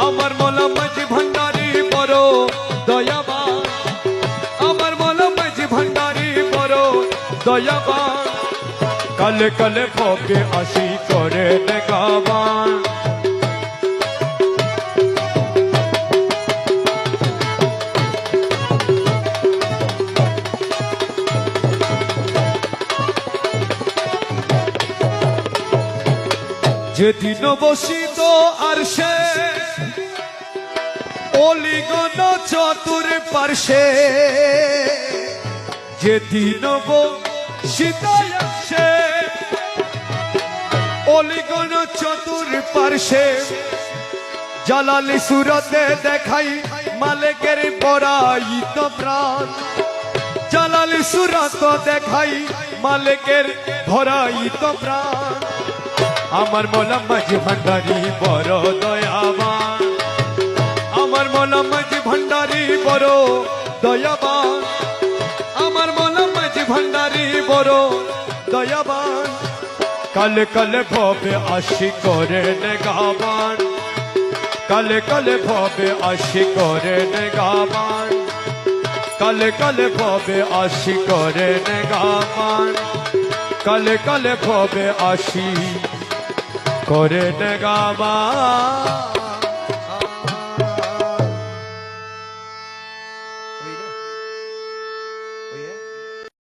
আমার মৌলা মাঝি ভান্ডারি বড় দয়াবান, আমার মৌলা মাঝি ভান্ডারি বড় দয়াবান, কালে কালে ভবে আসি করে দেখাবান। যেদিন বসিত আর সে অলিগণ চতুর পার্শ্বে, যেদিন বসিত সে অলিগণ চতুর পার্শ্বে, জালালি সুরতে দেখাই মালিকের বড়াইত প্রাণ, জালালি সুরত দেখাই মালিকের ধরাইত প্রাণ। আমার মৌলা মাঝি ভান্ডারি বড় দয়াবান, আমার মৌলা মাঝি ভান্ডারি বড় দয়াবান, আমার মৌলা মাঝি ভান্ডারি বড় দয়াবান, কালে কালে ভবে আসি করে নেগাবান, কালে কালে ভবে আসি করে নেগাবান, কালে কালে ভবে আসি করে নেগাবান, কালে কালে ভবে আসি করে নেগাবান।